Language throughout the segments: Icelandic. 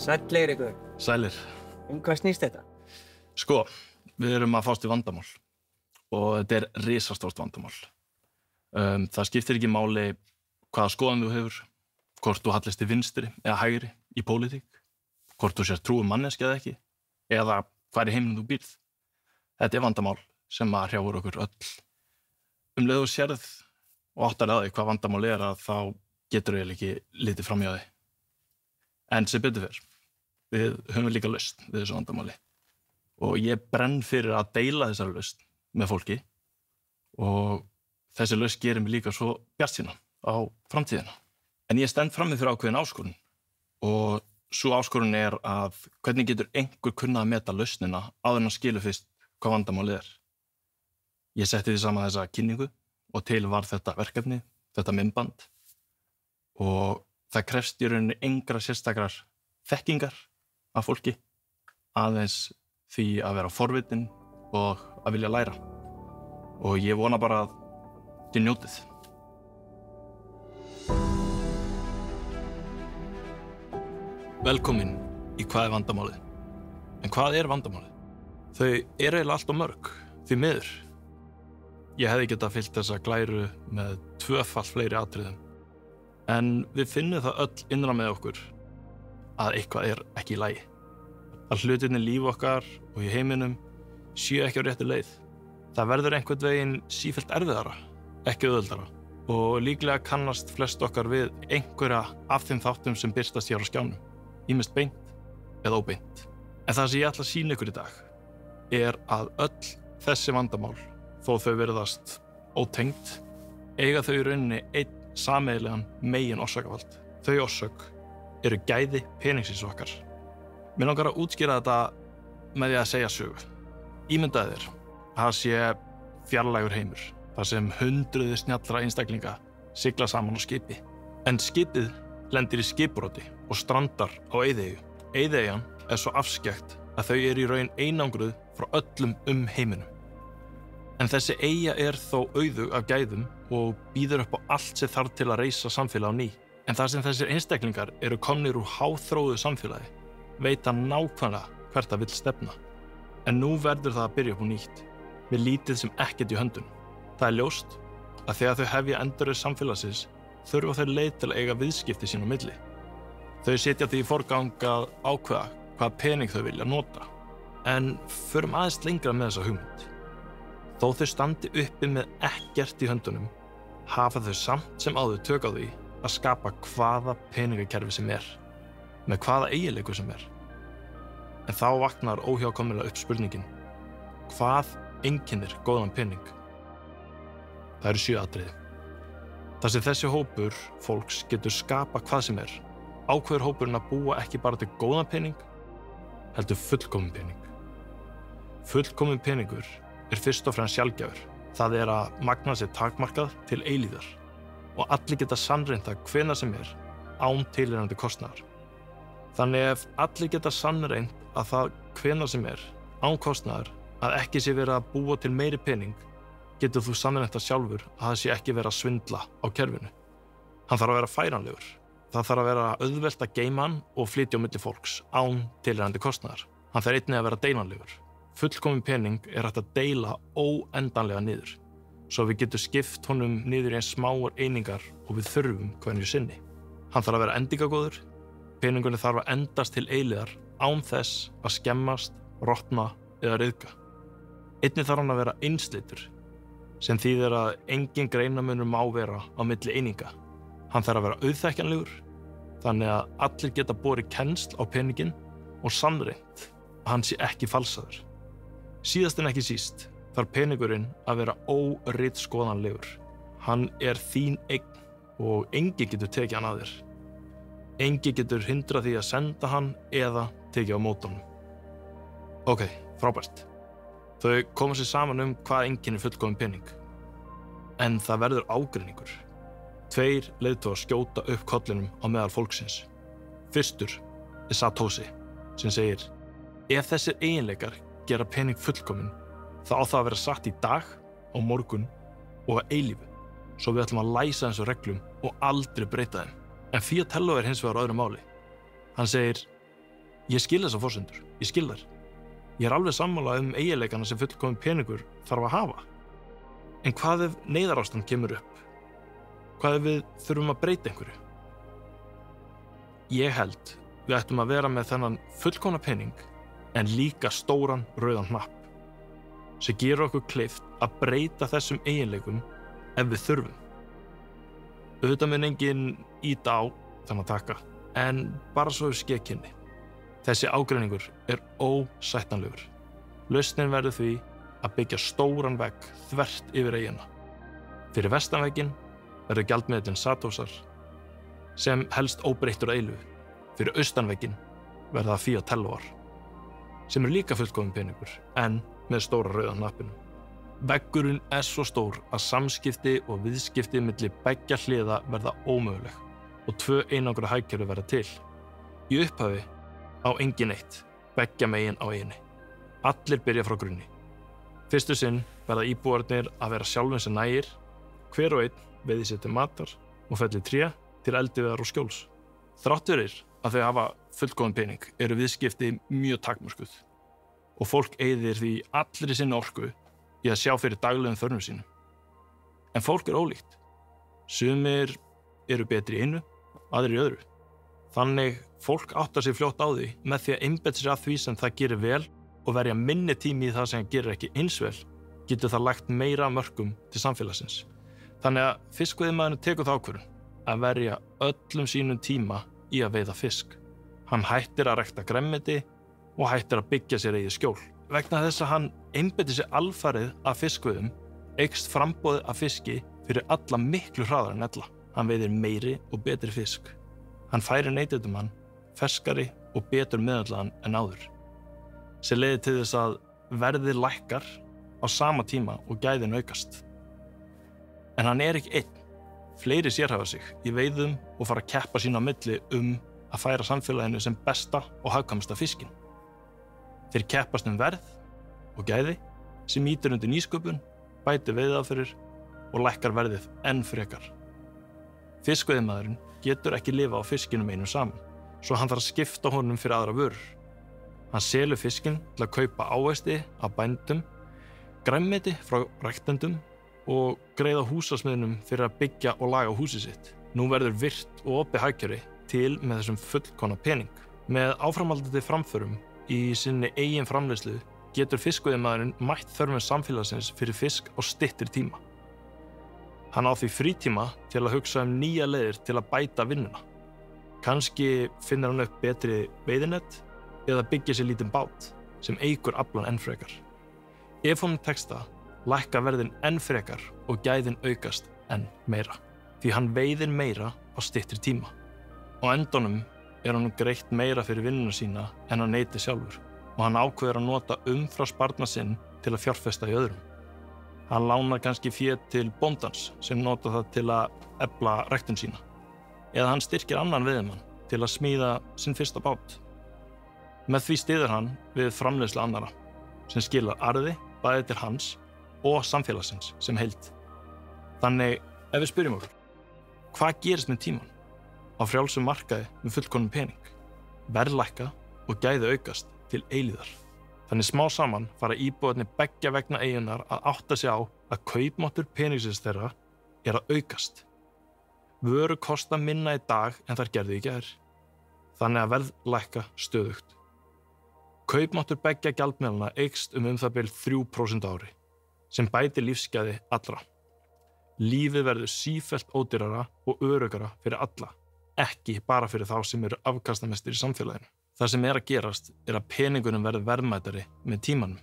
Sæll Eiríkur. Sælir. Hvað snýst þetta? Sko, við erum að fást við vandamál og þetta er risastórt vandamál. Það skiptir ekki máli hvaða skoðun þú hefur, hvort þú hallist til vinstri eða hægri í pólitík, hvort þú sér trúum manneskja eða ekki, eða hvar í heiminum þú býrð. Þetta er vandamál sem að hrjáir okkur öll. Leið þú sérð og áttar að því hvað vandamál er að þá getur þú ekki litið fram hjá því. En sem betur fer, við höfum líka lausn við þessu vandamáli og ég brenn fyrir að deila þessari lausn með fólki og þessi lausn gerir mig líka svo bjartsýna á framtíðina. En ég stend frammi fyrir ákveðin áskorun og sú áskorun er að hvernig getur einhver kunnað að meta lausnina áður en að skilja fyrst hvað vandamálið er. Ég setti því saman þessa kynningu og til var þetta verkefni, þetta myndband og það krefst í rauninni engra sérstakrar þekkingar af fólki, aðeins því að vera forvitin og að vilja læra. Og ég vona bara að þið njótið. Velkomin í Hvað er vandamálið? En hvað er vandamálið? Þau eru eiginlega allt of mörg, því miður. Ég hefði getað fyllt þessa glæru með tvöfalt fleiri atriðum. En við finnum það öll innra með okkur að eitthvað er ekki í lagi. Að hlutirnir líf okkar og í heiminum séu ekki á réttu leið. Það verður einhvern veginn sífellt erfiðara, ekki auðveldara. Og líklega kannast flest okkar við einhverja af þeim þáttum sem birtast hér á skjánum. Ýmist beint eða óbeint. En það sem ég ætla að sýna ykkur í dag er að öll þessi vandamál, þó þau virðast ótengd, eiga þau í rauninni einn sameiginlegan megin orsakavald. Þau orsök eru gæði peningsins okkar. Mér langar að útskýra þetta með því að segja sögu. Ímyndaðu þér að það sé fjarlægur heimur, þar sem hundruði snjallra einstaklinga sigla saman á skipi. En skipið lendir í skipbroti og strandar á eyðieyju. Eyðieyjan er svo afskekkt að þau eru í raun einangruð frá öllum heiminum. En þessi eyja er þó auðug af gæðum og býður upp á allt sem þarf til að reisa samfélag á ný. En þar sem þessir einstaklingar eru komnir úr háþróuðu samfélagi, veita nákvæmlega hvert það vill stefna. En nú verður það að byrja upp á nýtt, með lítið sem ekkert í höndunum. Það er ljóst að þegar þau hefja endurreisn samfélagsins, þurfa þau leið til að eiga viðskipti sín á milli. Þau setja því í forgang að ákveða hvaða pening þau vilja nota. En förum aðeins lengra með þessa hugmynd. Þó þau standi uppi með ekkert í höndunum, hafa þau samt sem áður tök á því að skapa hvaða peningakerfi sem er, með hvaða eiginleikum sem er. En þá vaknar óhjákvæmilega upp spurningin: hvað einkennir góðan pening? Það eru 7 atriði. Þar sem þessi hópur fólks getur skapa hvað sem er, ákveður hópurinn að búa ekki bara til góðan pening, heldur fullkominn pening. Fullkominn peningur er fyrst og fremst sjálfgjafur. Það er að magna sér takmarkað til eilífðar og allir geta sannreynt það hvenær sem er án tilheyrandi kostnaðar. Þannig ef allir geta sannreynt að það hvenær sem er án kostnaðar að ekki sé verið að búa til meiri pening, getur þú sannreynt það sjálfur að það sé ekki verið að svindla á kerfinu. Hann þarf að vera færanlegur. Það þarf að vera auðvelt að geyma hann og flytja á milli fólks án tilheyrandi kostnaðar. Hann þarf einnig að vera deilanlegur. Fullkominn pening er hægt að deila óendanlega niður, svo við getum skipt honum niður í eins smáar einingar og við þurfum hverju sinni. Hann þarf að vera endingagóður, peningurinn þarf að endast til eilíðar án þess að skemmast, rotna eða ryðga. Einnig þarf hann að vera einsleitur, sem þýðir að engin greinamunur má vera á milli eininga. Hann þarf að vera auðþekkjanlegur, þannig að allir geta borið kennsl á peninginn og sannreynt að hann sé ekki falsaður. Síðast en ekki síst þarf peningurinn að vera óritskoðanlegur. Hann er þín eign og enginn getur tekið hann að þér. Enginn getur hindrað því að senda hann eða tekið á móti honum. Ok, frábært. Þau koma sér saman hvað einkennir fullkominn pening. En það verður ágreiningur. 2 leiðtogar skjóta upp kollinum á meðal fólksins. Fyrstur er Satoshi, sem segir: ef þessir eiginleikar gera pening fullkominn, þá á það að vera satt í dag, á morgun og að eilífu, svo við ætlum að læsa þessu reglum og aldrei breyta þeim. En Fiatello er hins vegar á öðru máli. Hann segir: Ég skil þessar forsendur, ég skil þær. Ég alveg sammála eiginleikana sem fullkominn peningur þarf að hafa. En hvað ef neyðarástand kemur upp? Hvað ef við þurfum að breyta einhverju? Ég held við ættum að vera með þennan fullkomna pening en líka stóran rauðan hnapp sem gerir okkur kleift að breyta þessum eiginleikum ef við þurfum. Auðvitað mun enginn ýta á þannig taka, en bara svo við skekkinni. Þessi ágreiningur ósættanlegur. Lausnin verður því að byggja stóran vegg þvert yfir eyjuna. Fyrir vestanvegginn verður gjaldmiðillinn Satosar, sem helst óbreyttur að eilífu. Fyrir austanvegginn verða það Fiatelloar, sem líka fullkominn peningur, en með stóra rauða hnappinu. Veggurinn svo stór að samskipti og viðskipti milli beggja hliða verða ómöguleg og 2 einangruð hagkerfi verða til. Í upphafi á engin eitt, beggja megin á eyjunni. Allir byrja frá grunni. Fyrstu sinn verða íbúarnir að vera sjálfum sér nægir, hver og einn veiði sér til matar og fellir tré til eldiviðar og skjóls. Þrátt fyrir að þau hafa fullkominn pening eru viðskipti mjög takmörkuð og fólk eyðir því allri sinni orku í að sjá fyrir daglegum þörfum sínum. En fólk ólíkt. Sumir eru betri í einu, aðrir í öðru. Þannig fólk áttar sig fljótt á því með því að einbeita sér að því sem það gerir vel og verja minni tími í það sem það gerir ekki eins vel, getur það lagt meira mörkum til samfélagsins. Þannig að fiskveiðimaðurinn tekur þá ákvörðun að verja öllum sínum tíma í að veiða fisk. Hann hættir að rækta grænmeti og hættir að byggja sér eigið skjól. Vegna þess að hann einbeitir sér alfarið af fiskveiðum, eykst framboðið af fiski fyrir alla miklu hraðar en ella. Hann veiðir meiri og betri fisk. Hann færir neytendum hann ferskari og betur meðallan en áður, sem leiðir til þess að verðið lækkar á sama tíma og gæðin aukast. En hann ekki einn. Fleiri sérhæfa sig í veiðum og fara að keppa sín á milli að færa samfélaginu sem besta og hagkvæmasta fiskinn. Þeir keppast verð og gæði sem ýtir undir nýsköpun, bætir veiðaðferðir og lækkar verðið enn frekar. Fiskveiðimaðurinn getur ekki lifa á fiskinum einum saman, svo hann þarf að skipta honum fyrir aðra vörur. Hann selur fiskinn til að kaupa ávexti af bændum, grænmeti frá ræktendum og greiða húsasmiðnum fyrir að byggja og laga húsið sitt. Nú verður virkt og opið hagkerfi til með þessum fullkomna pening. Með áframhaldandi framförum í sinni eigin framleiðslu getur fiskveiðimaðurinn mætt þörfum samfélagsins fyrir fisk á styttri tíma. Hann á því frítíma til að hugsa nýja leiðir til að bæta vinnuna. Kannski finnur hann upp betri veiðinett eða byggja sér lítinn bát sem eykur aflann enn frekar. Ef honum tekst það, lækka verðin enn frekar og gæðin aukast enn meira, því hann veiðir meira á styttri tíma. Á endanum honum greitt meira fyrir vinnuna sína en hann neytir sjálfur og hann ákveður að nota umfrasparnað sinn til að fjárfesta í öðrum. Hann lánar kannski fé til bóndans sem nota það til að efla ræktun sína. Eða hann styrkir annan veiðimann til að smíða sinn fyrsta bát. Með því styður hann við framleiðslu annarra sem skilar arði bæði til hans og samfélagsins sem heild. Þannig ef við spyrjum okkur, hvað gerist með tímann? Á frjálsum markaði með fullkomnum pening, verð lækka og gæði aukast til eilíðar. Þannig smá saman fara íbúarnir beggja vegna eyjunnar að átta sig á að kaupmáttur peningsins þeirra að aukast. Vörur kosta minna í dag en þær gerðu í gær, þannig að verð lækka stöðugt. Kaupmáttur beggja gjaldmiðlanna eykst það bil 3% á ári, sem bætir lífsgæði allra. Lífið verður sífellt ódýrara og öruggara fyrir alla, ekki bara fyrir þá sem eru afkastamestir í samfélaginu. Það sem að gerast að peningurinn verður verðmætari með tímanum.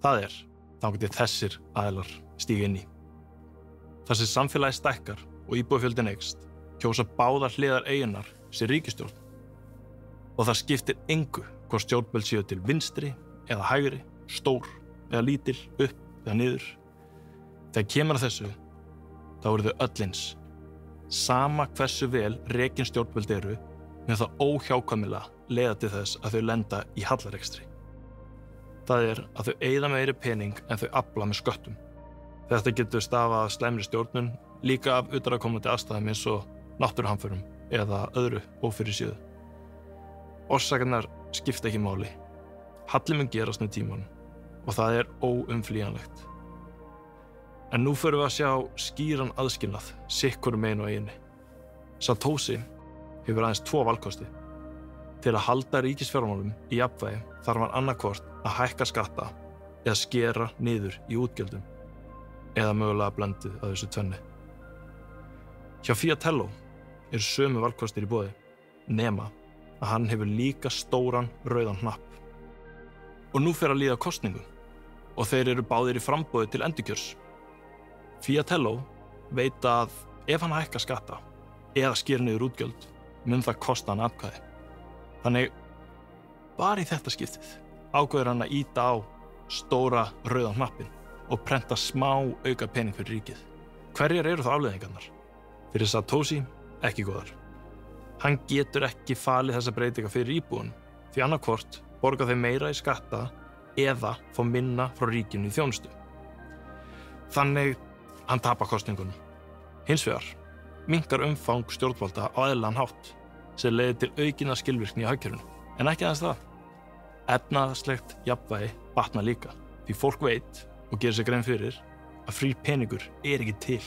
Það þangað til þessir aðilar stíga inn í. Þar sem samfélagið stækkar og íbúafjöldinn eykst, kjósa báðar hliðar eyjunnar sem ríkisstjórn. Og það skiptir engu hvort stjórnvöld séu til vinstri eða hægri, stór eða lítil, upp eða niður. Þegar kemur að þessu, þá eru þau öll eins. Sama hversu vel rekin stjórnvöld eru, með það óhjákvæmilega leiða til þess að þau lenda í hallarekstri. Það að þau eyða meiri pening en þau afla með sköttum. Þetta getur stafað slæmri stjórnun, líka af utanaðkomandi aðstæðum eins og náttúruhamförum eða öðru ófyrirséðu. Orsakanar skipta ekki máli. Halli mun gerast með tímanum og það er óumflýjanlegt. En nú förum við að sjá skýran aðskilnað, sikkur megin og eiginni. Satoshi hefur aðeins 2 valkosti. Til að halda ríkisfjármálum í jafnvægi þarf hann annaðhvort að hækka skatta eða skera niður í útgjöldum, eða mögulega blendið af þessu tvennu. Hjá Fiatello eru sömu valkostir í boði, nema að hann hefur líka stóran rauðan hnapp. Og nú fer að líða kosningum og þeir eru báðir í framboði til endurkjörs. Fiatello veit að ef hann hækkar skatta eða sker niður útgjöld mun það kosta hann atkvæði. Þannig bara í þetta skiptið ákveður hann að ýta á stóra rauðan hnappinn og prenta smá auka pening fyrir ríkið. Hverjar eru þá afleiðingarnar? Fyrir Satoshi ekki góðar. Hann getur ekki falið þessa breytinga fyrir íbúum því annaðhvort borga þeir meira í skatta eða fá minna frá ríkinu í þjónustu. Þannig hann tapar kosningunum. Hins vegar minnkar umfang stjórnvalda á eðlilegan hátt sem leiðir til aukinnar skilvirkni í hagkerfinu. En ekki aðeins það. Efnahagslegt jafnvægi batnar líka því fólk veit og gerir sér grein fyrir að frír peningur er ekki til.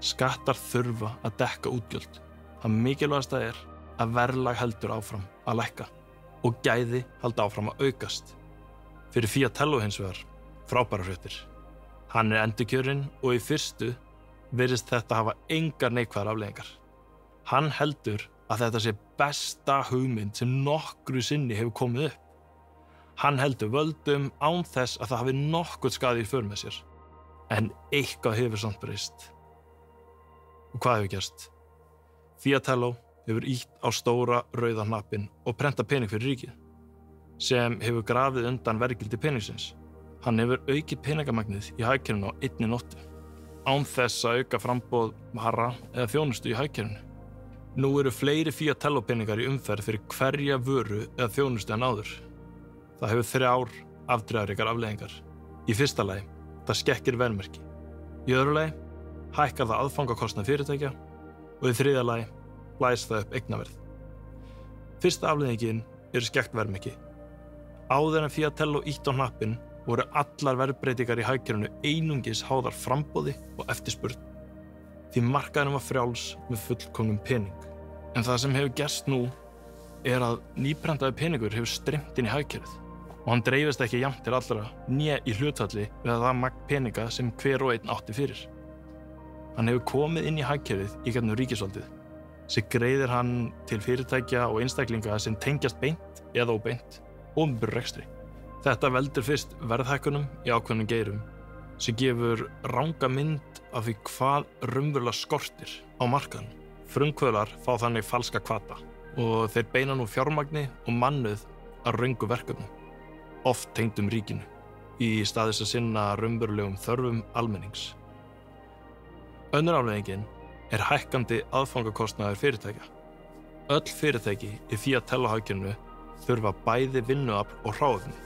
Skattar þurfa að dekka útgjöld. Það mikilvægasta er að verðlag heldur áfram að lækka og gæði halda áfram að aukast. Fyrir Fiatello hins vegar frábærar fréttir. Hann er endurkjörinn og í fyrstu virðist þetta hafa engar neikvæðar afleiðingar. Hann heldur að þetta sé besta hugmynd sem nokkru sinni hefur komið upp. Hann heldur völdum án þess að það hafi nokkuð skaði í för með sér. En eitthvað hefur samt breyst. Og hvað hefur gerst? Fiatello hefur ýtt á stóra rauða hnappinn og prenta pening fyrir ríkið, sem hefur grafið undan verðgildi peningsins. Hann hefur aukið peningamagnið í hagkerfinu á einni nóttu, án þess að auka framboð vara eða þjónustu í hagkerfinu. Nú eru fleiri Fiatello peningar í umferð fyrir hverja vöru eða þjónustu en áður. Það hefur 3 afdrifaríkar afleiðingar. Í fyrsta lagi, það skekkir verðmerki. Í öðru lagi, hækkar það aðfangakostnað fyrirtækja og í þriðja lagi blæs það upp eignaverð. Fyrsta afleiðingin eru skekkt verðmerki. Áður en Fiatello ýtt á hnappinn voru allar verðbreytingar í hagkerfinu einungis háðar framboði og eftirspurn. Því markaðurinn var frjáls með fullkomnum pening. En það sem hefur gerst nú er að nýprentaði peningur hefur streymt inn í hagkerfið og hann dreifist ekki jafnt til allra né í hlutfalli við það magn peninga sem hver og einn átti fyrir. Hann hefur komið inn í hagkerfið í gegnum ríkisvaldið sem greiðir hann til fyrirtækja og einstaklinga sem tengjast beint eða óbeint opinberum rekstri. Þetta veldur fyrst verðhækkunum í ákveðnum geirum sem gefur ranga mynd af því hvað raunverulega skortir á markaðnum. Frumkvöðlar fá þannig falska hvata og þeir beina nú fjármagni og mannauð að röngu verkefnum, oft tengdum ríkinu, í stað þess að sinna raunverulegum þörfum almennings. Önnur afleiðingin er hækkandi aðfangakostnaður fyrirtækja. Öll fyrirtæki í Fiatello-hagkerfinu þurfa bæði vinnuafl og hráefni,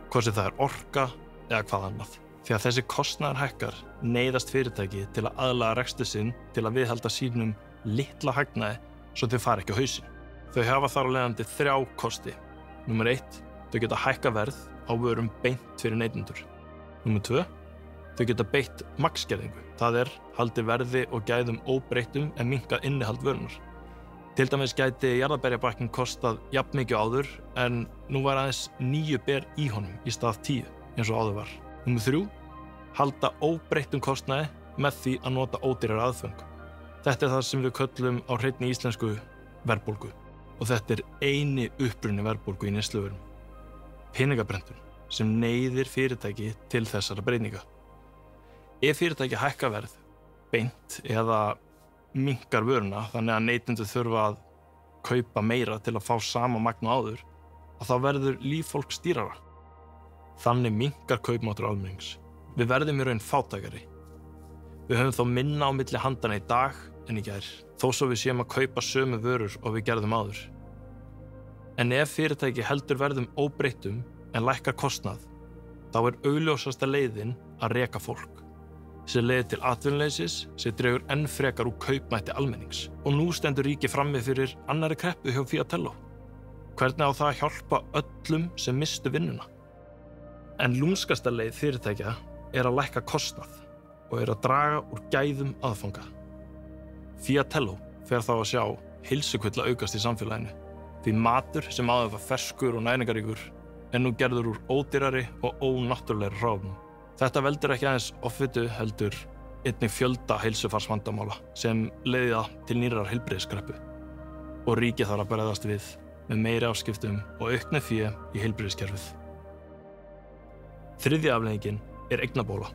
hvort sem það er orka eða hvað annað. Því að þessi kostnaður hækkar neyðast fyrirtæki til að aðlaga rekstur sinn til að viðhalda sínum litla hagnaði svo þau fara ekki á hausinn. Þau hafa þar af leiðandi 3 kosti. Númer 1, þau geta hækkað verð á vörum beint fyrir neytendur. Númer 2, þau geta beitt magnskerðingu. Það er haldið verði og gæðum óbreyttum en minnkað innihald vörunar. Til dæmis gæti jarðarberjabakkinn kostað jafn mikið áður en nú var aðeins 9 ber í honum í stað 10 eins og áður var. Númer 3, halda óbreyttum kostnaði með því að nota ódýrar aðföng. Þetta er það sem við köllum á hreinni íslensku verðbólgu og þetta er eini uppruni verðbólgu í neysluvörum. Peningaprentun sem neyðir fyrirtæki til þessara breytinga. Ef fyrirtæki hækka verð beint eða minnkar vöruna þannig að neytendur þurfa að kaupa meira til að fá sama magn og áður, að þá verður líf fólks dýrara. Þannig minnkar kaupmáttur almennings. Við verðum í raun fátækari. Við höfum þó minna á milli handana í dag en í gær, þó svo við séum að kaupa sömu vörur og við gerðum áður. En ef fyrirtæki heldur verðum óbreyttum en lækkar kostnað, þá er augljósasta leiðin að reka fólk, sem leiðir til atvinnuleysis sem dregur enn frekar úr kaupmætti almennings. Og nú stendur ríkið frammi fyrir annarri kreppu hjá Fiatello. Hvernig á það að hjálpa öllum sem mistu vinnuna? En lúmskasta leið fyrirtækja að lækka kostnað og að draga úr gæðum aðfanga. Fiatello fer þá að sjá heilsukvilla aukast í samfélaginu, því matur sem áður var ferskur og næringaríkur nú gerður úr ódýrari og ónáttúrulegri hráefnum. Þetta veldur ekki aðeins offitu heldur einnig fjölda heilsufarsvandamála sem leiða til nýrrar heilbrigðiskreppu og ríkið þarf að bregðast við með meiri afskiptum og auknu fé í heilbrigðiskerfið. Þriðja afleiðingin eignabóla.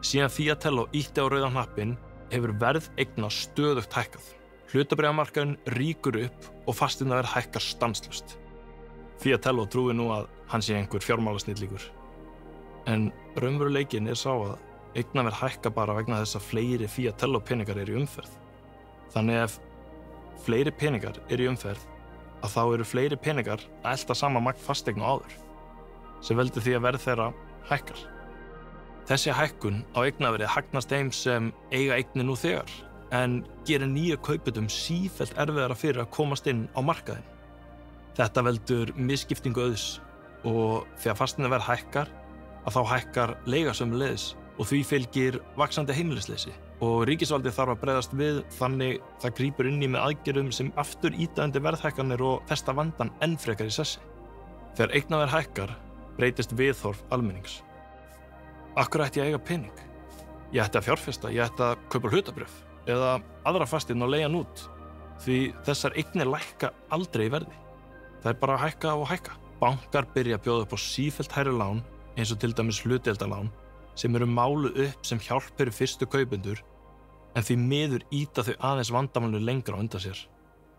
Síðan Fiatello ýtti á rauðan hnappinn hefur verð eigna stöðugt hækkað. Hlutabréfamarkaðurinn rýkur upp og fasteignaverð hækkar stanslaust. Fiatello trúir nú að hann sé einhver fjármálasnillingur. En raunveruleikinn sá að eignaverð hækka bara vegna þess að fleiri Fiatello peningar í umferð. Þannig ef fleiri peningar í umferð, að þá eru fleiri peningar að elta sama magn fasteigna áður, sem veldur því að verð þeirra hækkar. Þessi hækkun á eignaverði hagnast þeim sem eiga eignir nú þegar, en gerir nýja kaupendur sífellt erfiðara fyrir að komast inn á markaðinn. Þetta veldur misskiptingu auðs og þegar fasteignaverð hækkar, að þá hækkar leiga sömuleiðis og því fylgir vaxandi heimilisleysi. Og ríkisvaldið þarf að bregðast við þannig það grípur inn í með aðgerðum sem aftur ýta undir verðhækkanir og festa vandann enn frekar í sessi. Þegar eignaverð hækkar, breytist viðhorf almennings. Af hverju ætti ég að eiga pening? Ég ætti að fjárfesta, ég ætti að kaupa hlutabréf eða aðra fasteign og leigja hann út, því þessar eignir lækka aldrei í verði. Það bara að hækka og hækka. Bankar byrja að bjóða upp á sífellt hærri lán, eins og til dæmis hlutdeildarlán, sem eru máluð upp sem hjálp fyrir fyrstu kaupendur, en því miður ýta þau aðeins vandamálinu lengra á undan sér.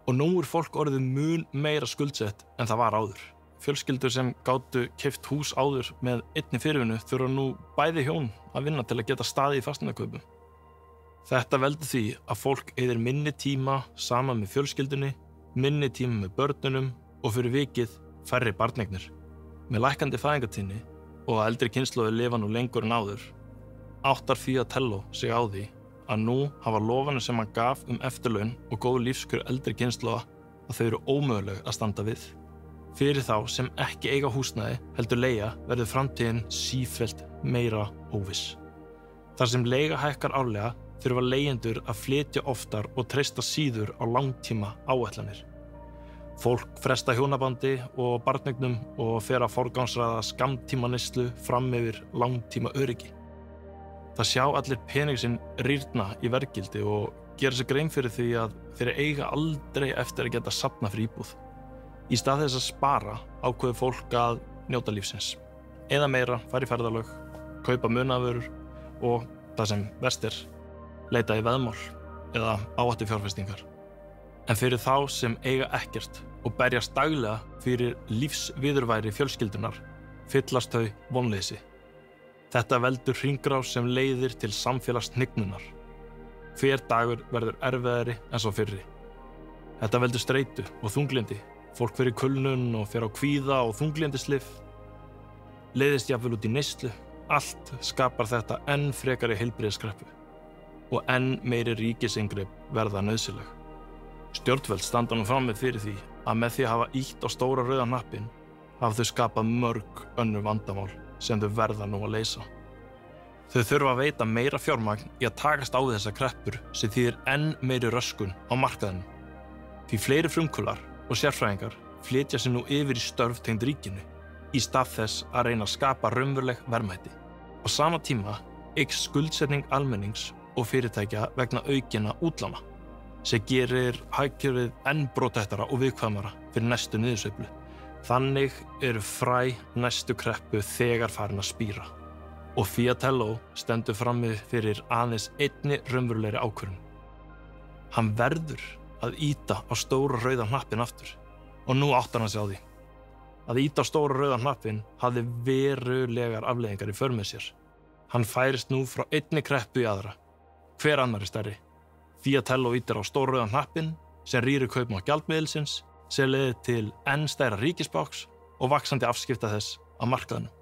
Og nú fólk orðið mun meira skuldsett en það var áður. Fjölskyldur sem gátu keypt hús áður með einni fyrirvinnu þurfa nú bæði hjón að vinna til að geta staðið í fasteignakaupum. Þetta veldur því að fólk eyðir minni tíma saman með fjölskyldunni, minni tíma með börnunum og fyrir vikið færri barneignir. Með lækkandi fæðingartíðni og að eldri kynslóðir lifa nú lengur en áður, áttar Fiatello sig á því að nú hafa lofanir sem hann gaf eftirlaun og góð lífskjör eldri kynslóða að þau eru ómöguleg að standa við. Fyrir þá sem ekki eiga húsnæði heldur leigja verður framtíðin sífellt meira óviss. Þar sem leiga hækkar árlega þurfa leigjendur að flytja oftar og treysta síður á langtíma áætlanir. Fólk fresta hjónabandi og barneignum og fer að forgangsraða skammtímaneyslu fram yfir langtíma öryggi. Það sjá allir pening sinn rýrna í verðgildi og gera sér grein fyrir því að þeir eiga aldrei eftir að geta safnað fyrir íbúð. Í stað þess að spara ákveður fólk að njóta lífsins. Eða meira, fara í ferðalög, kaupa munaðvörur og það sem verst leita í veðmál eða áhættufjárfestingar. En fyrir þá sem eiga ekkert og berjast daglega fyrir lífsviðurværi fjölskyldunar, fyllast þau vonleysi. Þetta veldur hringrás sem leiðir til samfélagshnignunar. Hver dagur verður erfiðari en svo fyrri. Þetta veldur streitu og þunglyndi. Fólk fer í kulnun og fer á kvíða og þunglyndislyf. Leiðist jafnvel út í neyslu. Allt skapar þetta enn frekari heilbrigðiskreppu og enn meiri ríkisinngrip verða nauðsynleg. Stjórnvöld standa nú frammi fyrir því að með því að hafa ýtt á stóra rauða hnappinn hafa þau skapað mörg önnur vandamál sem þau verða nú að leysa. Þau þurfa að veita meira fjármagn í að takast á við þessar kreppur sem þýðir enn meiri röskun á markaðinum. Því fleiri frumkvöðlar og sérfræðingar flytja sig nú yfir í störf tengd ríkinu í stað þess að reyna að skapa raunveruleg verðmæti. Á sama tíma eykst skuldsetning almennings og fyrirtækja vegna aukinna útlána sem gerir hagkerfið enn brothættara og viðkvæmara fyrir næstu niðursveiflu. Þannig eru fræ næstu kreppu þegar farin að spíra. Og Fiatello stendur frammi fyrir aðeins einni raunverulegri ákvörðun. Hann verður að ýta á stóra rauða hnappinn aftur og nú áttar hann sig á því. Að ýta á stóra rauða hnappinn hafði verulegar afleiðingar í för með sér. Hann færist nú frá einni kreppu í aðra. Hver annar stærri? Fiatello ýtir á stóra rauða hnappinn sem rýrir kaupmátt gjaldmiðilsins, sem leiðir til enn stærra ríkisbáks og vaxandi afskipta þess á markaðinum.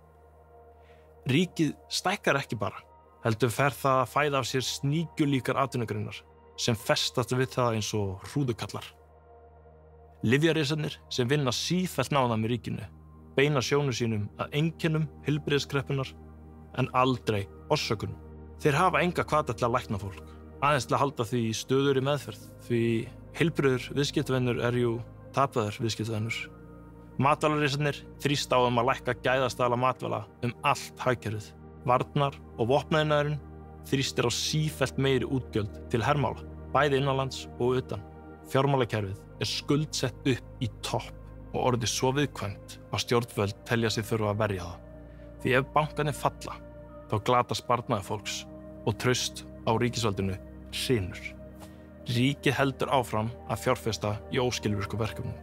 Ríkið stækkar ekki bara, heldur fer það að fæða af sér sníkjulíkar atvinnugreinar sem festast við það eins og hrúðukallar. Lyfjarisarnir sem vinna sífellt náðar með ríkinu beina sjónum sínum að einkennum heilbrigðiskreppunnar en aldrei orsökunum. Þeir hafa enga hvata til að lækna fólk, aðeins til að halda því stöðugri meðferð, því heilbrigður viðskiptavinur jú tapaður viðskiptavinur. Matvælarisarnir þrýsta á að lækka gæðastaðla matvæla allt hagkerfið. Varnar- og vopnaiðnaðurinn þrýstir á sífellt meiri útgjöld til hermála, bæði innanlands og utan. Fjármálakerfið skuldsett upp í topp og orðið svo viðkvæmt að stjórnvöld telja sig þurfa að verja það. Því ef bankarnir falla, þá glatast sparnaður fólks og traust á ríkisvaldinu hrynur. Ríkið heldur áfram að fjárfesta í óskilvirkum verkefnum.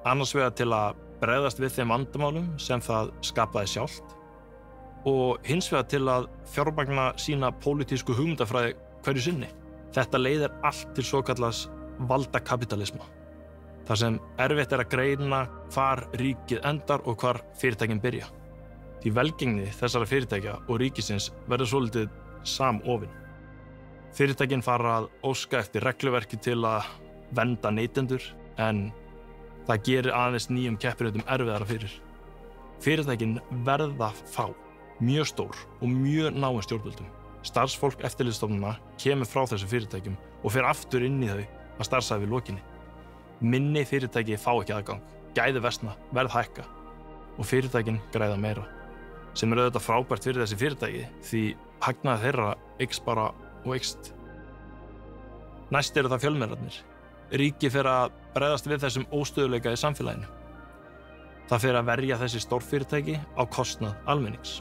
Annars vegar til að bregðast við þeim vandamálum sem það skapaði sjálft og hins vegar til að fjármagna sína pólitísku hugmyndafræði hverju sinni. Þetta leiðir allt til svokallaðs valdakapítalisma, þar sem erfitt að greina hvar ríkið endar og hvar fyrirtækin byrja. Því velgengni þessara fyrirtækja og ríkisins verður svolítið samofin. Fyrirtækin fara að óska eftir regluverki til að vernda neytendur, en það gerir aðeins nýjum keppinautum erfiðara fyrir. Fyrirtækin verða fá, mjög stór og mjög náin stjórnvöldum. Starfsfólk eftirlitsstofnana kemur frá þessu fyrirtækjum og fer aftur inn í þau að starfsævi lokinni. Minni fyrirtæki fá ekki aðgang, gæði versna, verð hækka og fyrirtækin græða meira. Sem auðvitað frábært fyrir þessi fyrirtæki því hagnaður þeirra eykst bara og eykst. Næst eru það fjölmiðlarnir. Ríkið fer að bregðast við þessum óstöðugleika í samfélaginu. Það fer að verja þessi stórfyrirtæki á kostnað almennings.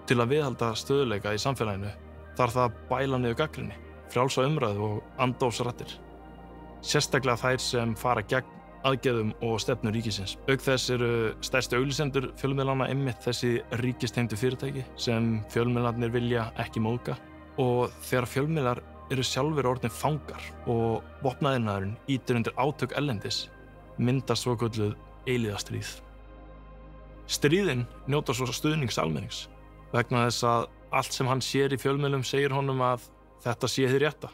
Til að viðhalda stöðugleika í samfélaginu þarf það að bæla niður gagnrýni, frjálsa umræðu og andófsraddir. Sérstaklega þær sem fara gegn aðgerðum og stefnu ríkisins. Auk þess eru stærstu auglýsendur fjölmiðlanna einmitt þessi ríkistengdu fyrirtæki sem fjölmiðlarnir vilja ekki móðga. Og þegar fjölmiðlar eru sjálfir orðnir fangar og vopnaiðnaðurinn ýtir undir átök erlendis, myndast svokölluð eilífðarstríð. Stríðin njóta svo stuðnings almennings vegna þess að allt sem hann sér í fjölmiðlum segir honum að þetta sé hið rétta.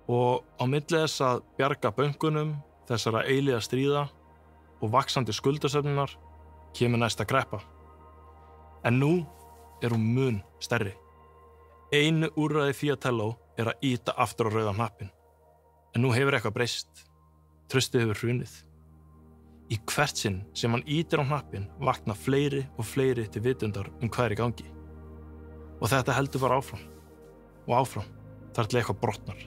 Og á milli þess að bjarga bönkunum, þessara eilíða stríða og vaxandi skuldasöfnunar kemur næsta kreppa. En nú hún mun stærri. Einu úrræði Fiatello að ýta aftur á rauðan hnappinn. En nú hefur eitthvað breyst. Traustið hefur hrunið. Í hvert sinn sem hann ýtir á hnappinn vakna fleiri og fleiri til vitundar hvað í gangi. Og þetta heldur bara áfram og áfram þar til eitthvað brotnar.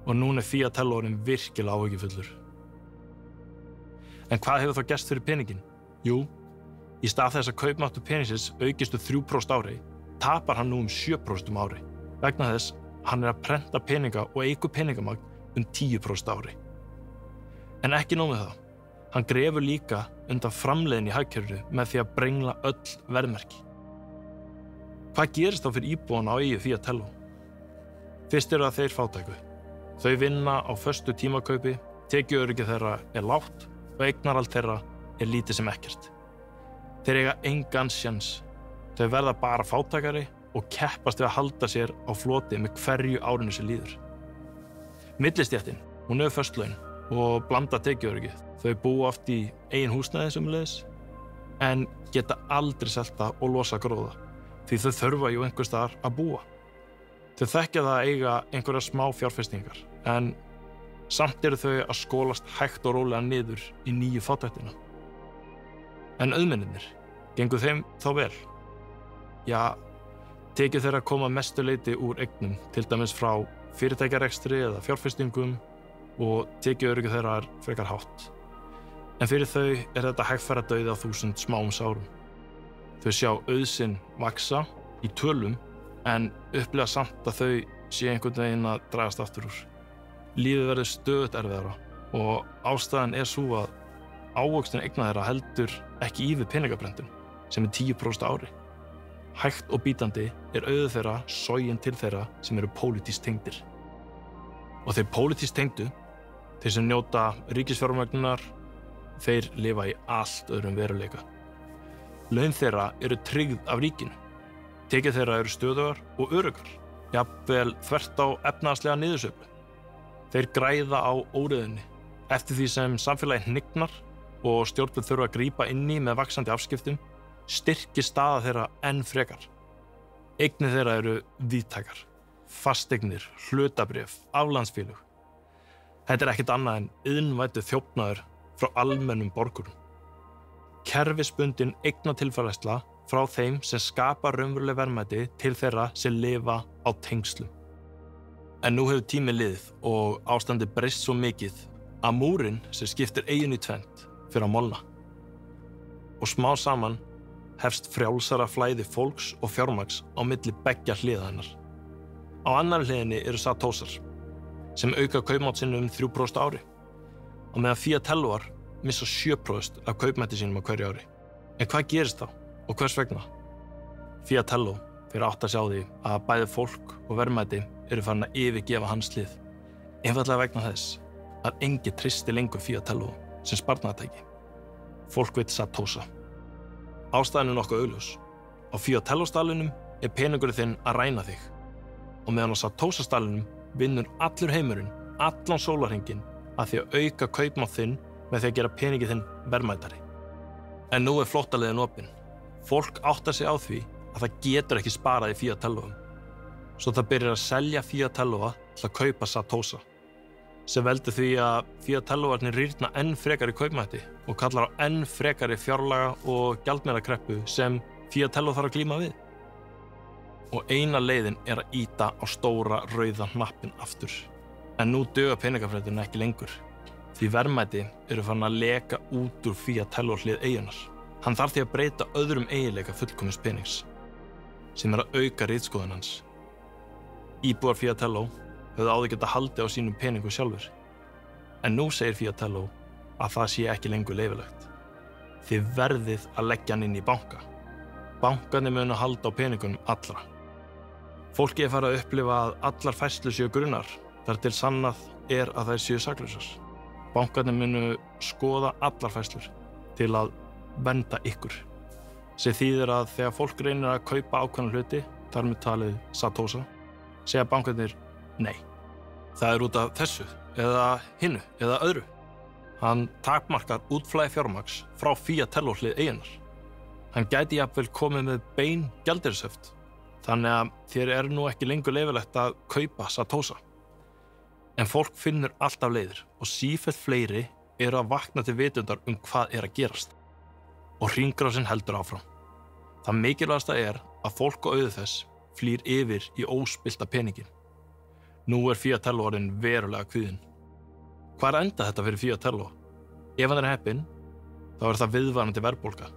Og núna Fiatello orðinn virkilega áhyggjufullur. En hvað hefur þá gerst fyrir peninginn? Jú, í stað þess að kaupmáttur peningsins aukist 3% ári, tapar hann nú 7% ári. Vegna þess hann að prenta peninga og eykur peningamagn 10% ári. En ekki nóg með það. Hann grefur líka undan framleiðni í hagkerfinu með því að brengla öll verðmerki. Hvað gerist þá fyrir íbúana á eyju Fiatello? Fyrst eru það þeir fátæku. Þau vinna á föstu tímakaupi, tekjuöryggi þeirra lágt og eignarhald þeirra lítið sem ekkert. Þeir eiga engan séns. Þau verða bara fátækari og keppast við að halda sér á floti með hverju árinu sem líður. Millistéttin, hún hefur föst laun og blanda tekjuöryggi. Þau búa oft í eigin húsnæði sömuleiðis en geta aldrei selta og losa gróða því þau þurfa jú einhvers staðar að búa. Þau þekkja það að eiga einhverjar smá fjárfestingar, en samt eru þau að skólast hægt og rólega niður í nýju fátæktina. En auðmennirnir, gengur þeim þá vel? Já, tekjur þeirra koma mestu leyti úr eignum, til dæmis frá fyrirtækjarekstri eða fjárfestingum og tekjuöryggi þeirra frekar hátt. En fyrir þau þetta hægfara dauði á 1000 smáum sárum. Þau sjá auð sinn vaxa í tölum en upplifa samt að þau sé einhvern veginn að dragast aftur úr. Lífið verður stöðugt erfiðara og ástæðan sú að ávöxtun eigna þeirra heldur ekki í við peningaprentun sem 10% ári. Hægt og bítandi auðu þeirra sogin til þeirra sem eru pólitískt tengdir. Og þeir pólitískt tengdu, þeir sem njóta ríkisfjármögnunar, þeir lifa í allt öðrum veruleika. Laun þeirra eru tryggð af ríkinu. Tekjur þeirra eru stöðugar og öruggar, jafnvel þvert á efnahagslega niðursveiflu. Þeir græða á óreiðunni, Eftir því sem samfélagið hnignar og stjórnvöld þurfa að grípa inn í með vaxandi afskiptum, styrkir staða þeirra enn frekar. Eignir þeirra eru víðtækar, fasteignir, hlutabréf, aflandsfélög. Þetta ekkert annað en iðnvæddur þjófnaður frá almennum borgurum. Kerfisbundin eignatilfærsla frá þeim sem skapa raunveruleg verðmæti til þeirra sem lifa á tengslum. En nú hefur tíminn liðið og ástandið breyst svo mikið að múrinn sem skiptir eyjunni í tvennt fyrir að molna. Og smá saman hefst frjálsara flæði fólks og fjármagns á milli beggja hliða hennar. Á annarri hliðinni eru Satosar, sem auka kaupmátt sinn 3% á ári, á meðan Fiatelloar missa 7% af kaupmætti sínum á hverju ári. En hvað gerist þá og hvers vegna? Fiatello fyrir átt að sjá því að bæði fólk og verðmæti eru farin að yfirgefa hans hlið, einfaldlega vegna þess að enginn treysti lengur Fiatello sem sparnaðartæki. Fólk vill Satosa. Ástæðan nokkuð augljós. Á Fiatello-staðlinum peningurinn þinn að ræna þig, og meðan á Satosa-staðlinum vinnur allur heimurinn, allan sólarhringinn, að því að auka kaupmátt þinn með því að gera peningið þinn verðmætari. En nú flóttaleiðin opin. Fólk áttar sig á því að það getur ekki sparað í Fiatelloum, svo það byrjar að selja Fiatelloa til að kaupa Satosa, sem veldur því að Fiatelloarnir rýrna enn frekari kaupmætti og kallar á enn frekari fjárlaga og gjaldmiðlakreppu sem Fiatello þarf að glíma við. Og eina leiðin að ýta á stóra rauða hnappinn aftur. En nú duga peningafræðin ekki lengur, því verðmæti eru farin að leka út úr Fiatello hlið eyjunnar. Hann þarf því að breyta öðrum eiginleika fullkomins penings, sem að auka ritskoðun hans. Íbúar Fiatello höfðu áður getað haldið á sínum peningum sjálfur. En nú segir Fiatello að það sé ekki lengur leyfilegt. Þið verðið að leggja hann inn í banka. Bankarnir munu halda á peningunum allra. Fólki farið að upplifa að allar færslur séu grunnar, þar til sannað að þær séu saklausar. Bankarnir munu skoða allar færslur til að vernda ykkur, sem þýðir að þegar fólk reynir að kaupa ákveðna hluti, þar með talið Satosa, segja bankarnir nei. Það út af þessu, eða hinu, eða öðru. Hann takmarkar útflæði fjármagns frá Fiatello hlið eyjunnar. Hann gæti jafnvel komið með bein gjaldeyrishöft, þannig að þér nú ekki lengur leyfilegt að kaupa Satosa. En fólk finnur alltaf leiðir og sífellt fleiri eru að vakna til vitundar hvað að gerast. Og hringrásin heldur áfram. Það mikilvægasta að fólk og auðu þess flýr yfir í óspillta peningin. Nú Fiatello orðinn verulega kvíðinn. Hvað enda þetta fyrir Fiatello? Ef hann heppinn, þá það viðvarandi verðbólga.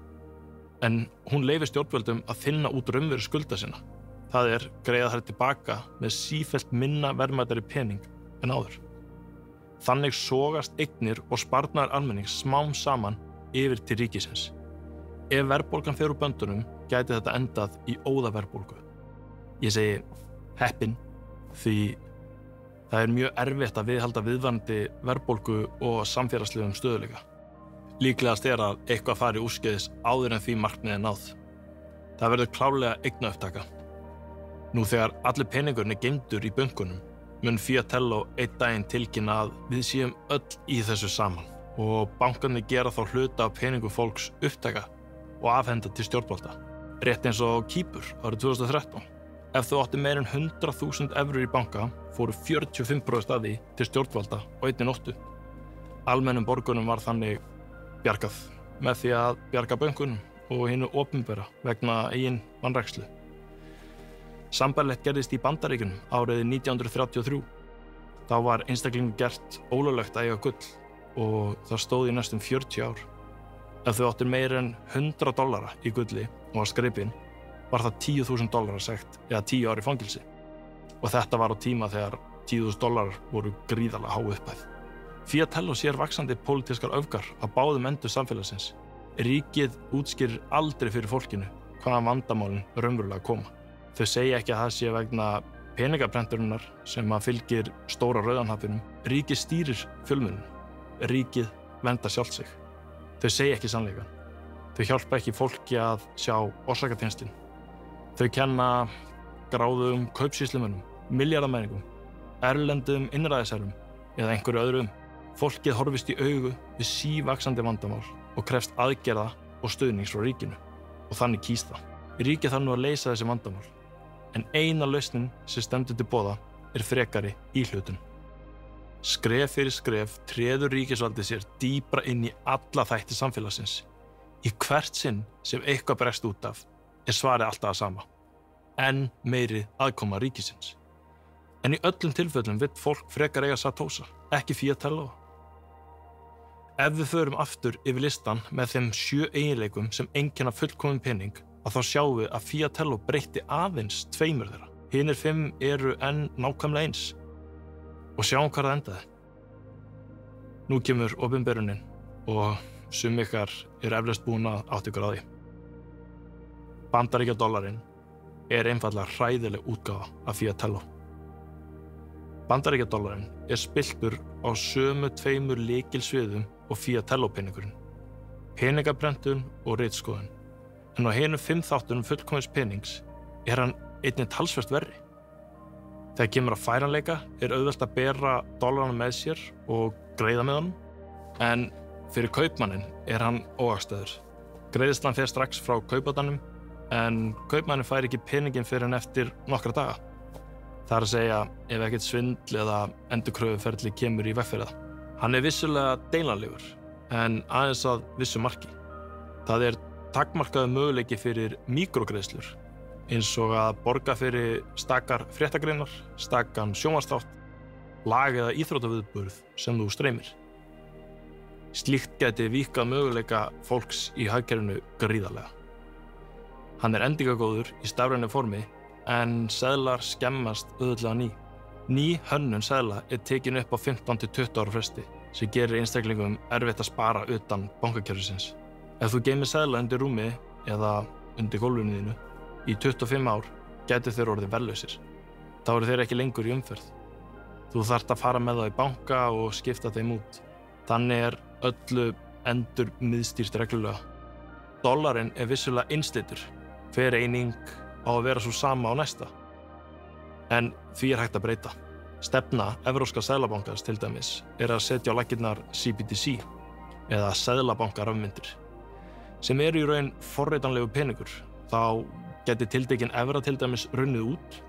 En hún leyfir stjórnvöldum að þynna út raunveru skulda sinna. Það greiða þær tilbaka með sífellt minna verðmætari pening en áður. Þannig sogast eignir og sparnaður almennings smám saman yfir til ríkisins. Ef verðbólgan fer úr böndunum, gæti þetta endað í óðaverðbólgu. Ég segi heppinn, því það mjög erfitt að viðhalda viðvarandi verðbólgu og samfélagslegum stöðugleika. Líklegast að eitthvað fari úrskeiðis áður en því markmiði náð. Það verður klárlega eignaupptaka. Nú þegar allir peningurinn geymdur í bönkunum, mun Fiatello einn daginn tilkynna að við séum öll í þessu saman og bankarnir gera þá hluta af peningum fólks upptaka og afhenda til stjórnvalda. Rétt eins og Kýpur árið 2013. Ef þú átti meira en 100.000 evrur í banka, fóru 45% af því til stjórnvalda á einni nóttu. Almennum borgurum var þannig bjargað með því að bjarga bönkunum og hinu opinbera vegna eigin vanrækslu. Sambærilegt gerðist í Bandaríkjunum árið 1933. Þá var einstaklingum gert ólöglegt að eiga gull og það stóð í næstum 40 ár. Ef þú áttir meira en $100 í gulli og var skripinn, var það $10.000 sekt eða 10 ár í fangilsi. Og þetta var á tíma þegar $10.000 voru gríðarlega há upphæð. Fiatello sér vaxandi pólitískar öfgar á báðum endum samfélagsins. Ríkið útskýrir aldrei fyrir fólkinu hvaðan vandamálin raunverulega koma. Þau segja ekki að það sé vegna peningaprenturinnar sem fylgir stóra rauðanhaffinum. Ríkið stýrir fjölmiðlunum. Ríkið verndar sjálft sig. Þau segja ekki sannleikann. Þau hjálpa ekki fólki að sjá orsakatengslin. Þau kenna gráðugum kaupsýslumönnum, milljarðamæningum, erlendum innræðisherrum eða einhverju öðrum Fólkið horfist í augu við sívaxandi vandamál og krefst aðgerða og stuðnings frá ríkinu og þannig kýs það. Ríkið þarf nú að leysa þessi vandamál, en eina lausnin sem stendur til boða frekari íhlutun. Skref fyrir skref treður ríkisvaldið sér dýpra inn í alla þætti samfélagsins. Í hvert sinn sem eitthvað bregst út af svarið alltaf það sama. Enn meiri aðkoma ríkisins. En í öllum tilfellum vill fólk frekar eiga Satosa, ekki Fiatello. Ef við förum aftur yfir listan með þeim 7 eiginleikum sem einkenna fullkominn pening, að þá sjáum við að Fiatello breytti aðeins 2 þeirra. Hinir 5 eru enn nákvæmlega eins. Og sjáum hvað það endaði. Nú kemur opinberunin og sum ykkar eflaust búin að átta ykkur á því. Bandaríkjadollarinn einfaldlega hræðileg útgáfa af Fiatello. Bandaríkjadollarinn spilltur á sömu 2 lykilsviðum og Fiatello-peningurinn. Peningaprentun og ritskoðun. En á hinum 5 þáttunum fullkomins penings hann einnig talsvert verri. Þegar kemur að færanleika auðvelt að bera dollarana með sér og greiða með honum, en fyrir kaupmanninn hann óhagstæður. Greiðslan fer strax frá kaupadanum, en kaupmanninn fær ekki peninginn fyrr en eftir nokkra daga. Það að segja ef ekkert svindl eða endurkröfuferli kemur í veg fyrir það. Hann vissulega deilanlegur, en aðeins að vissu marki. Það takmarkaður möguleiki fyrir míkrógreiðslur, eins og að borga fyrir stakar fréttagreinar, stakan sjónvarpsþátt, lag eða íþróttaviðburð sem þú streymir. Slíkt gæti víkkað möguleika fólks í hagkerfinu gríðarlega. Hann endingagóður í stafrænu formi, en seðlar skemmast auðveldlega ný. Ný hönnun seðla tekin upp á 15 til 20 ára fresti, sem gerir einstaklingum erfitt að spara utan bankakerfisins. Ef þú geymir seðla undir rúmi eða undir gólfinu þínu í 25 ár, gætu þeir orðið verðlausir. Þá eru þeir ekki lengur í umferð. Þú þarft að fara með þá í banka og skipta þeim út. Þannig öllu endur miðstýrt reglulega. Dollarinn vissulega innslittur. Hver eining á að vera svo sama á næsta. En því hægt að breyta. Stefna Evrópska seðlabankans til dæmis að setja á laggirnar CBDC eða seðlabankarafmyntir, sem í raun forritanlegu peningur. Þá gæti tiltekin evra til dæmis runnið út.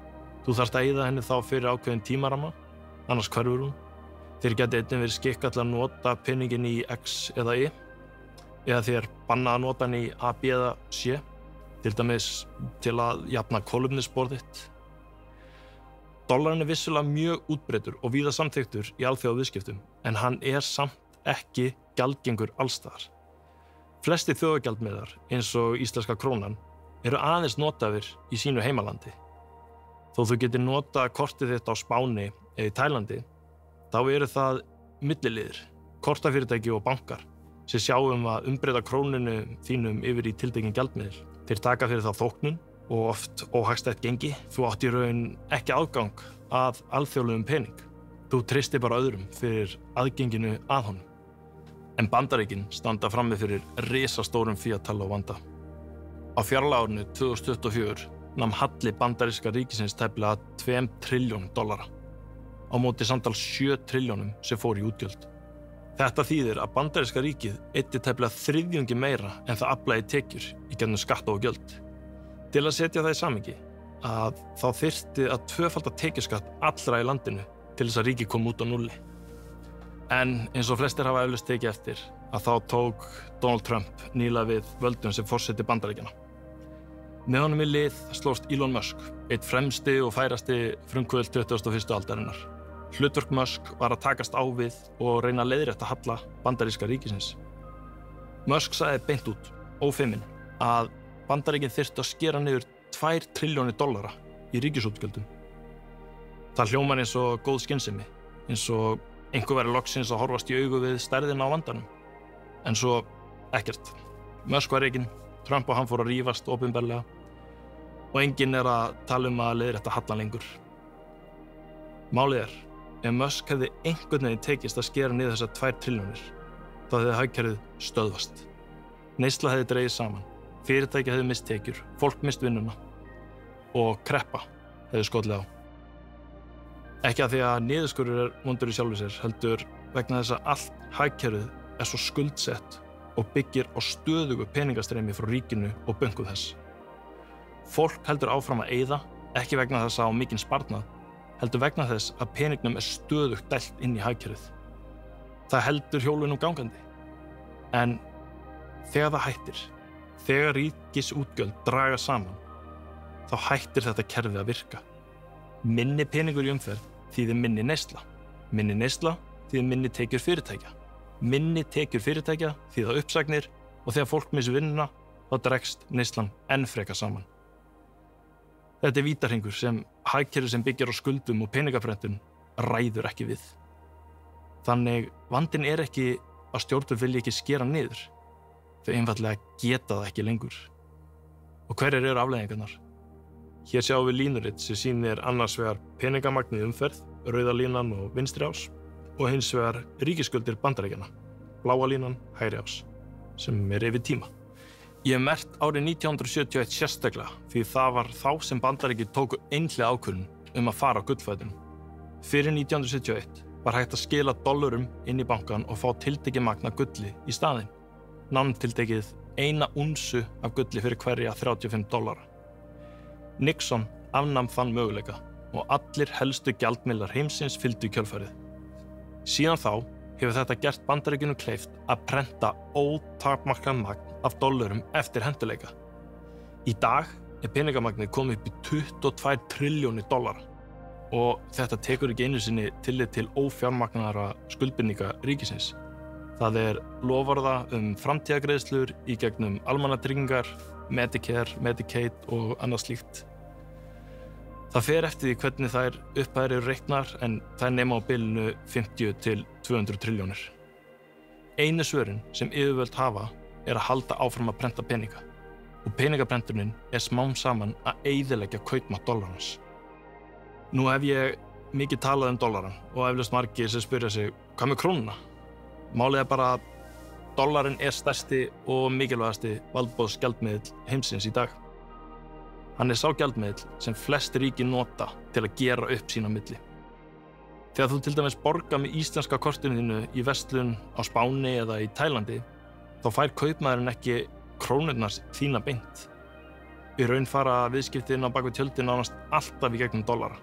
Þú þarft að eyða henni þá fyrir ákveðin tímaramma, annars hverfur hún. Þeir gæti einnig verið skikk að nota peningin í X eða Y, eða þeir banna að nota hann í A, B eða C, til dæmis til að jafna kolefnisspor þitt. Dollarinn vissulega mjög útbreiddur og víða samþykktur í alþjóðaviðskiptum, en hann samt ekki gjaldgengur allstaðar. Flestir þjóðagjaldmiðlar, eins og íslenska krónan, aðeins notaðir í sínu heimalandi. Þó þú getur notað kortið þitt á Spáni eða í Tælandi, þá það milliliðir, kortafyrirtæki og bankar, sem sjá að umbreyta krónunu þínum yfir í tiltekinn gjaldmiðil. Þeir taka fyrir það þóknun og oft óhagstætt gengi. Þú átt í raun ekki aðgang að alþjóðlegum pening. Þú treystir bara öðrum fyrir aðgenginu að honum. En Bandaríkin standa frammi fyrir risastórum Fiatello vanda. Á fjárlagaárinu 2024 nam halli bandaríska ríkisins tæplega $2 trilljón, á móti samtals 7 trilljónum sem fór í útgjöld. Þetta þýðir að bandaríska ríkið eyddi tæplega 3/4 meira en það aflaði tekjur í gegnum skatta og gjöld. Til að setja það í samhengi, að þá þyrfti að tvöfalda tekjuskatt allra í landinu til þess að ríkið kom út á núlli. En eins og flestir hafa eflaust tekið eftir, að þá tók Donald Trump nýlega við völdum sem forseti Bandaríkjanna. Með honum í lið slóst Elon Musk, einn fremsti og færasti frumkvöðull 21. aldarinnar. Hlutverk Musk var að takast á við og reyna að leiðrétta halla bandaríska ríkisins. Musk sagði beint út, ófeiminn, að Bandaríkin þyrftu að skera niður $2 triljónir í ríkisútgjöldum. Það hljómar eins og góð skynsemi, eins og einhver væri loksins að horfast í augu við stærðina á vandanum. En svo ekkert. Musk var rekinn, Trump og hann fóru að rífast opinberlega og enginn að tala að leiðrétta hallann lengur. Málið ef Musk hefði einhvern veginn tekist að skera niður þessar 2 trilljónir, þá hefði hagkerfið stöðvast. Neysla hefði dregið saman, fyrirtæki hefði misst tekjur, fólk misst vinnuna og kreppa hefði skollið á. Ekki að því að niðurskurður vondur í sjálfu sér, heldur vegna þess að allt hagkerfið er svo skuldsett og byggir á stöðugu peningastreymi frá ríkinu og bönkum þess. Fólk heldur áfram að eyða, ekki vegna þess að á mikinn sparnað, heldur vegna þess að peningnum er stöðugt dælt inn í hagkerfið. Það heldur hjólunum gangandi. En þegar það hættir, þegar ríkisútgjöld draga saman, þá hættir þetta kerfið að virka. Minni peningur í umferð þýðir minni neysla. Minni neysla þýðir minni tekjur fyrirtækja. Minni tekjur fyrirtækja þýða uppsagnir og þegar fólk missir vinnuna, þá dregst neyslan enn frekar saman. Þetta er vítahringur sem hagkerfið sem byggir á skuldum og peningaprentun ræður ekki við. Þannig vandinn er ekki að stjórnvöld vilja ekki skera niður. Þau einfaldlega geta það ekki lengur. Og hverjar eru afleiðingarnar? Hér sjáum við línurit sem sýnir annars vegar peningamagnið í umferð, rauða línan og vinstri ás, og hins vegar ríkisskuldir Bandaríkjanna, bláa línan, hægri ás, sem er yfir tíma. Ég hef merkt árið 1971 sérstaklega því það var þá sem Bandaríkin tóku einhliða ákvörðun að fara á gullfætinum. Fyrir 1971 var hægt að skila dollarum inn í bankann og fá tiltekið magn af gulli í staðinn. Námtiltekið 1 únsu af gulli fyrir hverja $35. Nixon afnam þann möguleika og allir helstu gjaldmiðlar heimsins fylgdu í kjölfarið. Síðan þá hefur þetta gert Bandaríkjunum kleift að prenta ótakmarkað magn af dollarum eftir hentuleika. Í dag er peningamagnið komið upp í $22 trilljónir og þetta tekur ekki einu sinni tillit til ófjármagnaðra skuldbindinga ríkisins. Það er loforða framtíðargreiðslur í gegnum almannatryggingar, Medicare, Medicaid og annað slíkt. Það fer eftir því hvernig þær upphæðir eru reiknar en þær nema á bilinu 50 til 200 trilljónir. Einu svörin sem yfirvöld hafa er að halda áfram að prenta peninga og peningaprentunin er smám saman að eyðileggja kaupmátt dollarans. Nú hef ég mikið talað dollarann og eflaust margir sem spyrja sig hvað með krónuna? Málið er bara að dollarinn er stærsti og mikilvægasti valdboðsgjaldmiðill heimsins í dag. Hann er sá gjaldmiðill sem flest ríki nota til að gera upp sín á milli. Þegar þú til dæmis borgar með íslenska kortinu þínu í verslun á Spáni eða í Tælandi, þá fær kaupmaðurinn ekki krónurnar þína beint. Í raun fara viðskiptin á bak við tjöldin nánast alltaf í gegnum dollara.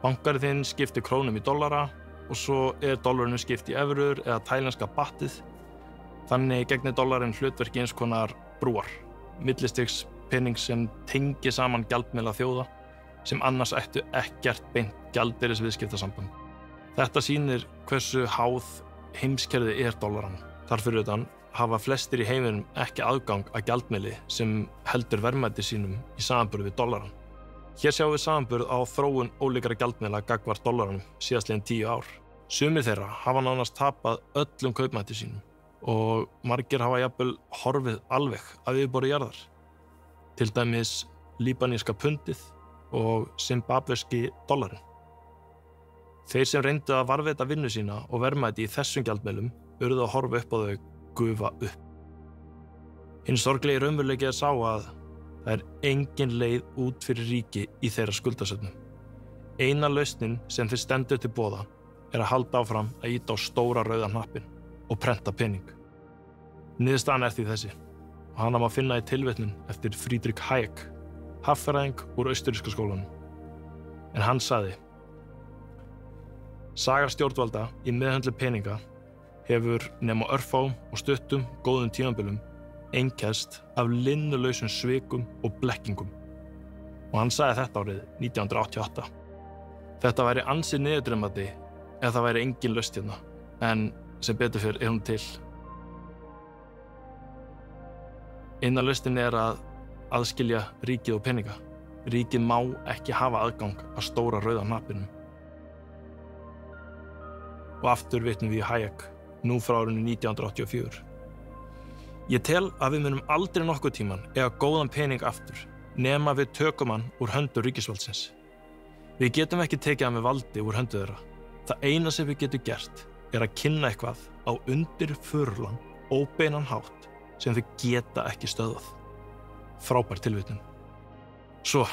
Bankarinn þinn skiptir krónum í dollara og svo er dollarinu skipt í evrur eða tælenska bahtið. Þannig gegnir dollarinn hlutverki eins konar brúar, millistigs pening sem tengir saman gjaldmiðla þjóða sem annars ættu ekkert beint gjaldeyrisviðskiptasamband. Þetta sýnir hversu háð heimskerfið er dollarann. Þar fyrir utan hafa flestir í heiminum ekki aðgang að gjaldmiðli sem heldur verðmæti sínum í samanburði við dollarann. Hér sjáum við samanburð á þróun ólíkra gjaldmiðla gagnvart dollaranum síðastliðin 10 ár. Sumir þeirra hafa nánast tapað öllum kaupmætti sínum og margir hafa jafnvel horfið alveg af yfirborði jarðar. Til dæmis líbaníska pundið og zimbabveski dollarinn. Þeir sem reyndu að varðveita vinnu sína og verðmæti í þessum gjaldmiðlum urðu að horfa upp á þau gufa upp. Hinn sorglegi raunveruleiki er sá að það er engin leið út fyrir ríki í þeirra skuldasöfnum. Eina lausnin sem þeir stendur til boða er að halda áfram að ýta á stóra rauða hnappinn og prenta pening. Niðurstaðan er því þessi og hana má finna í tilvitnun eftir Friedrich Hayek, hagfræðing úr austurríska skólanum. En hann sagði: Saga stjórnvalda í meðhöndlun peninga hefur nema örfáum og stuttum góðum tímabilum einkennst af linnulausum svikum og blekkingum. Og hann sagði þetta árið 1988. Þetta væri ansi niðurdremmandi ef það væri engin lausn hérna, en sem betur fyrr er hún til. Eina lausnin er að aðskilja ríkið og peninga. Ríkið má ekki hafa aðgang að stóra rauða hnappinum. Og aftur vitnum við í Hayek, nú frá árinu 1984. Ég tel að við munum aldrei nokkuð tíman eiga góðan pening aftur, nema við tökum hann úr höndu ríkisvaldsins. Við getum ekki tekið hann með valdi úr höndu þeirra. Það eina sem við getum gert er að kynna eitthvað á undirfurlan, óbeinan hátt sem þau geta ekki stöðvað. Frábær tilvitnun. Svo,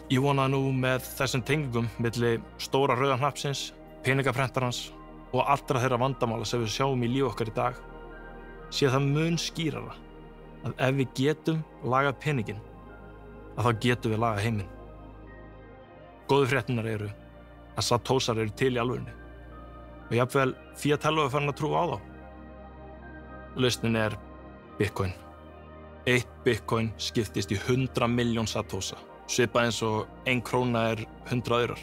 ég vona nú með þessum tengingum milli stóra rauða hnappsins, peningaprentarans og allra þeirra vandamála sem við sjáum í lífi okkar í dag, sé það mun skýrara að ef við getum lagað peninginn, að þá getum við lagað heiminn. Góðu fréttirnar eru að Satosar eru til í alvörunni og jafnvel Fiatello farin að trúa á þá. Lausnin er Bitcoin. 1 Bitcoin skiptist í 100 milljón Satosa, svipað eins og 1 króna er 100 aurar.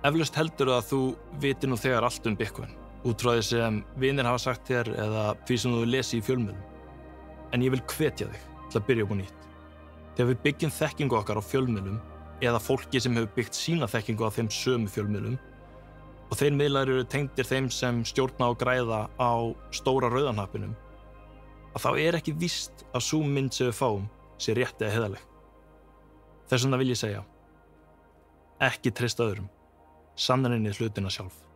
Eflaust heldur að þú viti nú þegar allt Bitcoin, út frá því sem vinir hafa sagt þér eða því sem þú lesi í fjölmiðlum. En ég vil hvetja þig til að byrja upp á nýtt. Þegar við byggjum þekkingu okkar á fjölmiðlum eða fólki sem hefur byggt sína þekkingu á þeim sömu fjölmiðlum og þeir miðlar eru tengdir þeim sem stjórna og græða á stóra rauðanhappinum, að þá er ekki víst að sú mynd sem við fáum sé rétt eða heiðarleg. Þess vegna vil ég segja, ekki treysta öðrum, sanna hlutina sjálf.